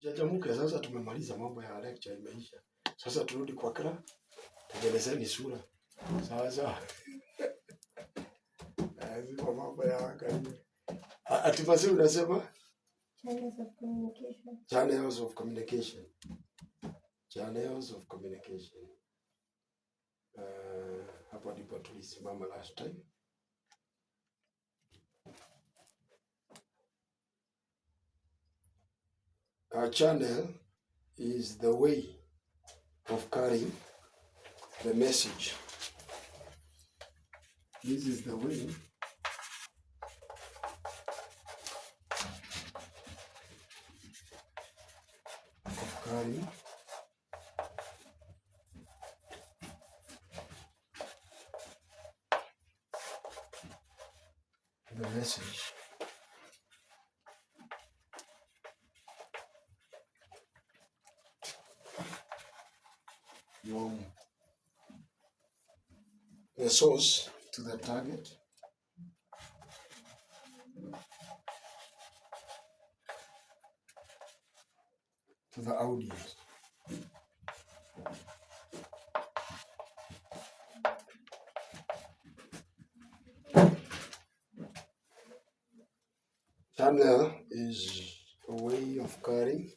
Jajamuke, sasa tumemaliza mambo ya lecture imeisha. Sasa turudi kwa kila tengenezeni sura. Sawa sawa. Lazima mambo ya angalia. Atifasi unasema? Channels of communication. Channels of communication. Channels of communication. Hapo ndipo tulisimama last time. A channel is the way of carrying the message. This is the way of carrying the message. From the source to the target, to the audience. Channel is a way of carrying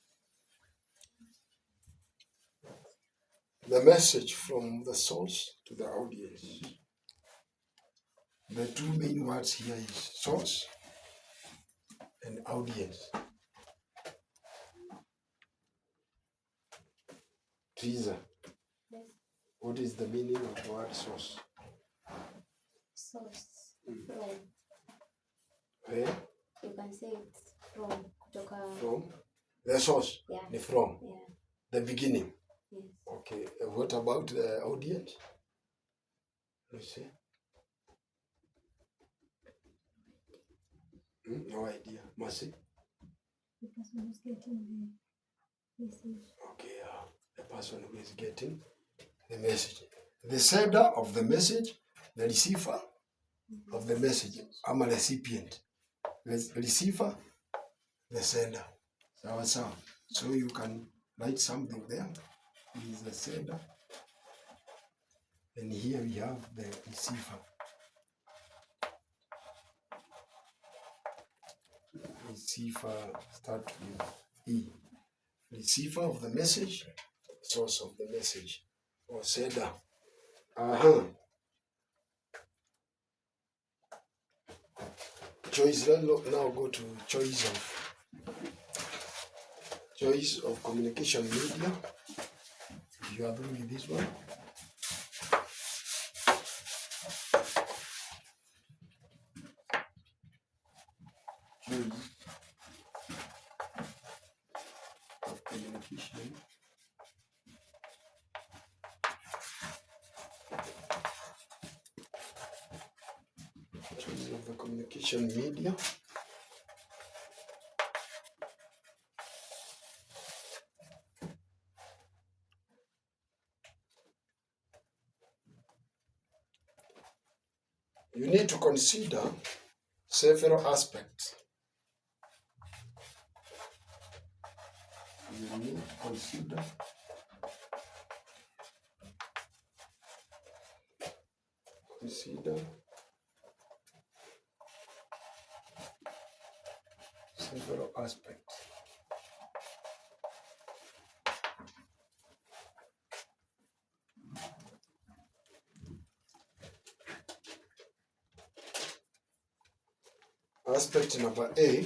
the message from the source to the audience. The two main words here is source and audience. Teresa, Yes. what is the meaning of the word source? Source. From. Where? You can say it's from. Kutoka. From? The source? Yeah. From? Yeah. The beginning? Yes. Okay. What about the audience? You see? No idea. Mercy? The person who's getting the message. Okay, the person who is getting the message. The sender of the message, the receiver of the message. I'm a recipient. The receiver, the sender. So you can write something there. He is the sender. And here we have the receiver. Receiver start with E. Receiver of the message, source of the message, or sender. Choice. Let's now go to choice of communication media. If you are doing this one. Choice of communication. Choice of the communication media. You need to consider several aspects. You need to consider several aspects. Aspect number A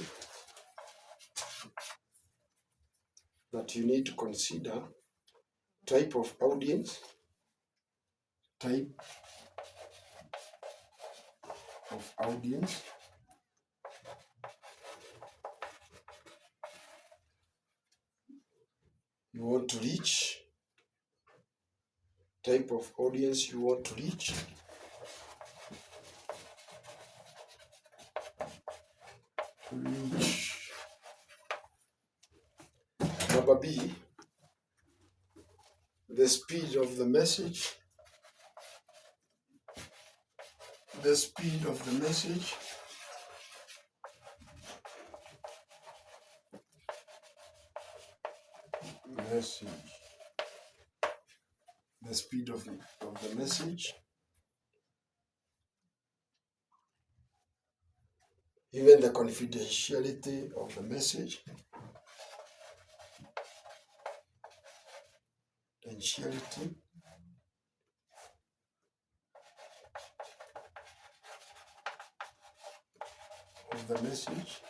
that you need to consider: type of audience, you want to reach, type of audience you want to reach, Number B, the speed of the message, message, the speed of the message, even the confidentiality of the message, confidentiality, of the message,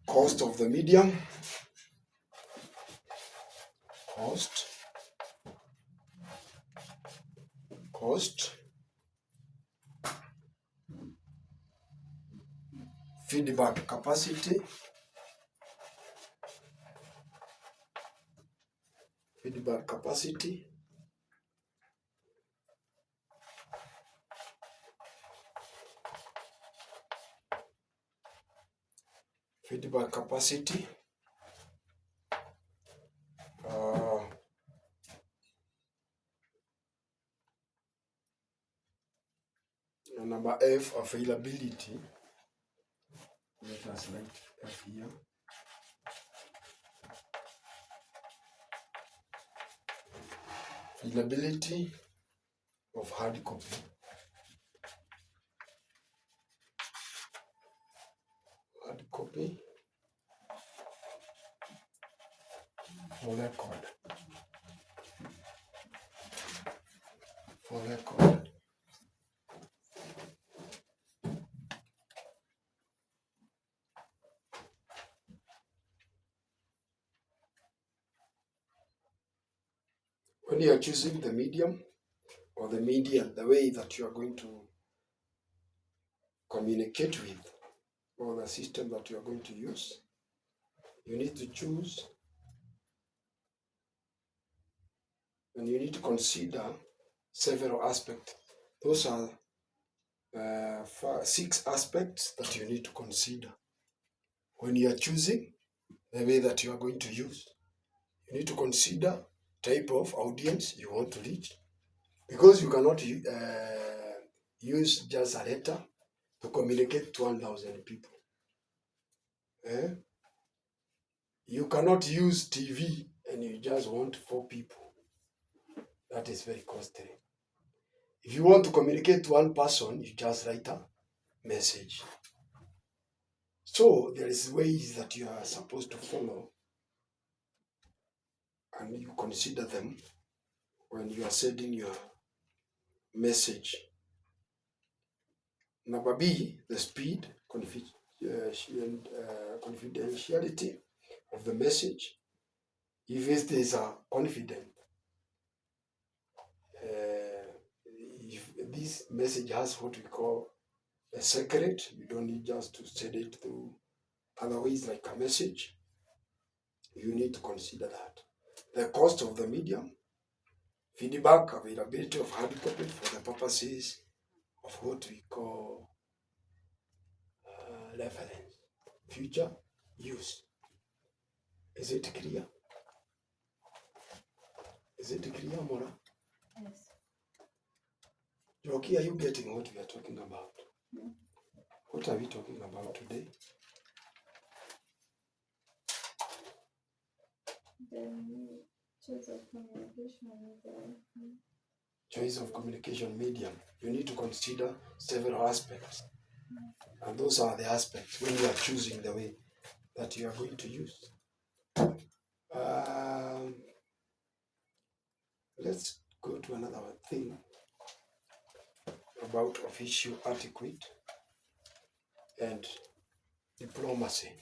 cost of the medium, cost, feedback capacity, feedback capacity, number F, availability. Let us write F here. Availability of hard copy. Hard copy for record. For record. When you are choosing the medium or the media, the way that you are going to communicate with, or the system that you are going to use, you need to choose and you need to consider several aspects. Those are 6 aspects that you need to consider when you are choosing the way that you are going to use. You need to consider type of audience you want to reach, because you cannot use just a letter to communicate to 1,000 people. You cannot use TV and you just want 4 people. That is very costly. If you want to communicate to 1 person, you just write a message. So there is ways that you are supposed to follow, and you consider them when you are sending your message. Number B, the speed, confidentiality of the message. If it is confident, if this message has what we call a secret, you don't need just to send it through other ways like a message. You need to consider that. The cost of the medium, feedback, availability of hard copy for the purposes of what we call reference, future use. Is it clear? Is it clear, Mora? Yes. Joki, are you getting what we are talking about? Yeah. What are we talking about today? The choice of communication medium. Choice of communication medium. You need to consider several aspects. And those are the aspects when you are choosing the way that you are going to use. Let's go to another thing about official etiquette and diplomacy.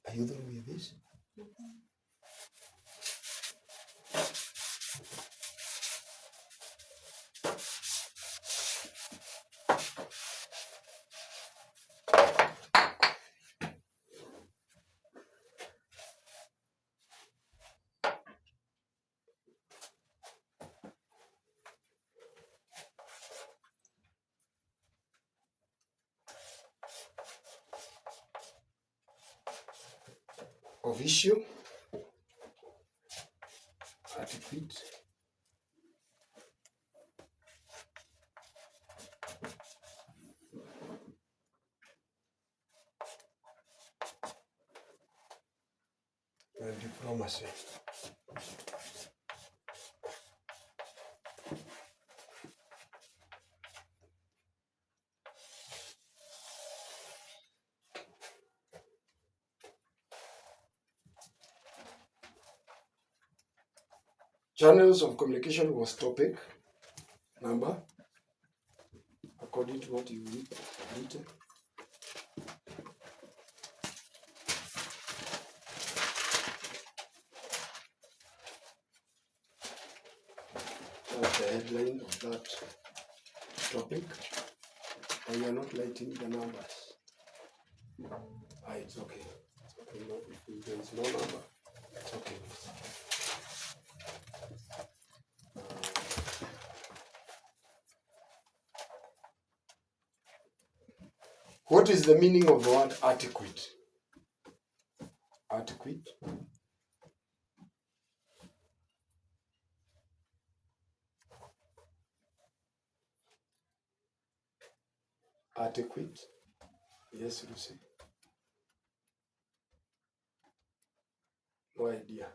Are you through with this? Official etiquette and diplomacy. Channels of communication was topic number, according to what you written. That's the headline of that topic. Or you are not lighting the numbers. It's okay. It's okay. No, if there is no number, it's okay. What is the meaning of the word adequate? Adequate. Adequate. Yes, Lucy. No idea.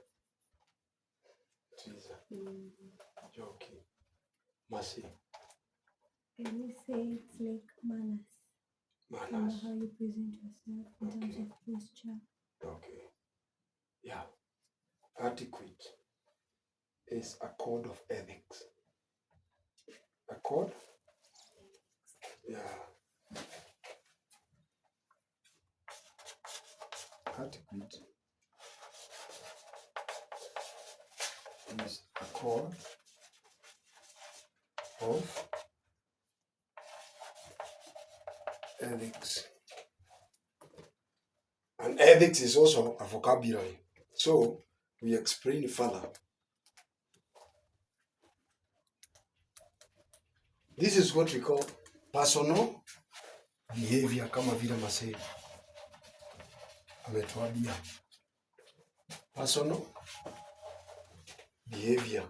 Teresa. Joking. Mercy. Can we say it's like manners? Manners. How you present yourself in terms of posture. Okay. Yeah. Adequate is a code of ethics. A code? Yeah. Adequate is a code of ethics. And ethics is also a vocabulary. So we explain further. This is what we call personal behavior, kama vile Masei ametuambia. Personal behavior.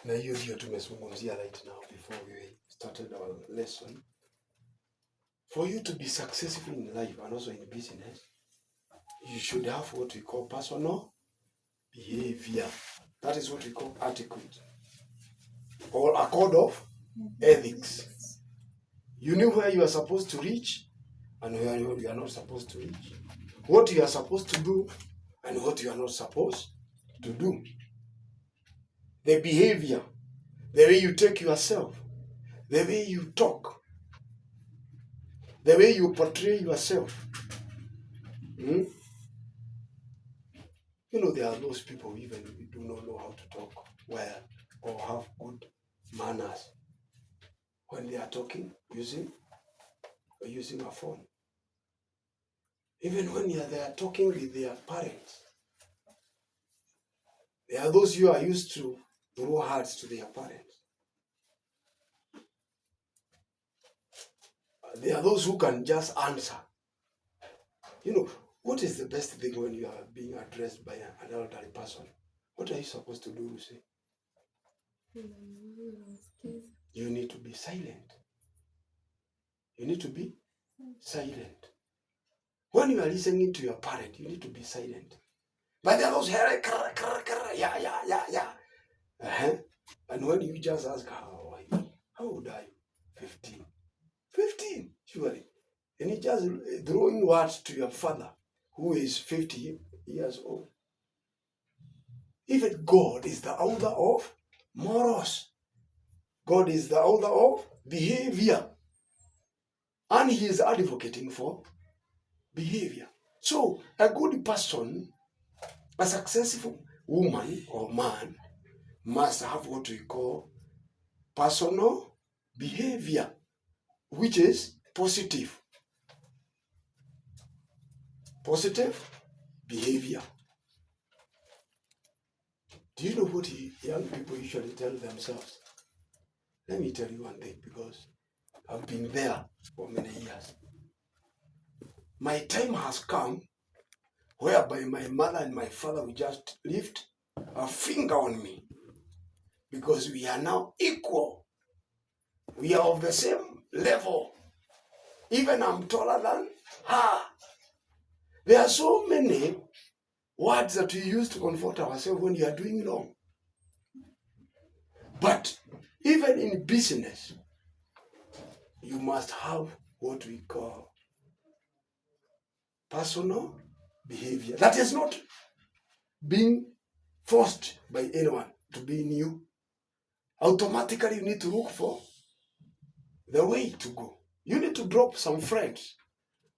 Na hiyo ndio tumezungumzia right now before we started our lesson. For you to be successful in life and also in business, you should have what we call personal behavior. That is what we call adequate, or a code of ethics. You know where you are supposed to reach and where you are not supposed to reach. What you are supposed to do and what you are not supposed to do. The behavior, the way you take yourself, the way you talk, the way you portray yourself. You know, there are those people who even do not know how to talk well or have good manners when they are talking using a phone. Even when they are talking with their parents. There are those who are used to throw hearts to their parents. There are those who can just answer. You know, what is the best thing when you are being addressed by an elderly person? What are you supposed to do, Lucy? You need to be silent. You need to be silent. When you are listening to your parent, you need to be silent. But there are those yeah. And when you just ask, how old are you? 15. 15, surely. And you just throwing words to your father, who is 50 years old. Even God is the author of morals. God is the author of behavior. And he is advocating for behavior. So, a good person, a successful woman or man, must have what we call personal behavior, which is positive. Positive behavior. Do you know what young people usually tell themselves? Let me tell you one thing, because I've been there for many years. My time has come whereby my mother and my father will just lift a finger on me, because we are now equal. We are of the same level. Even I'm taller than her. There are so many words that we use to comfort ourselves when you are doing wrong. But even in business, you must have what we call personal behavior. That is not being forced by anyone to be new. Automatically, you need to look for the way to go. You need to drop some friends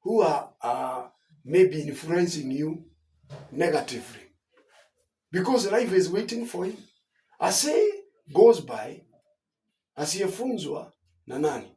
who are maybe influencing you negatively, because life is waiting for you. As he goes by, asiyefunzwa na nani?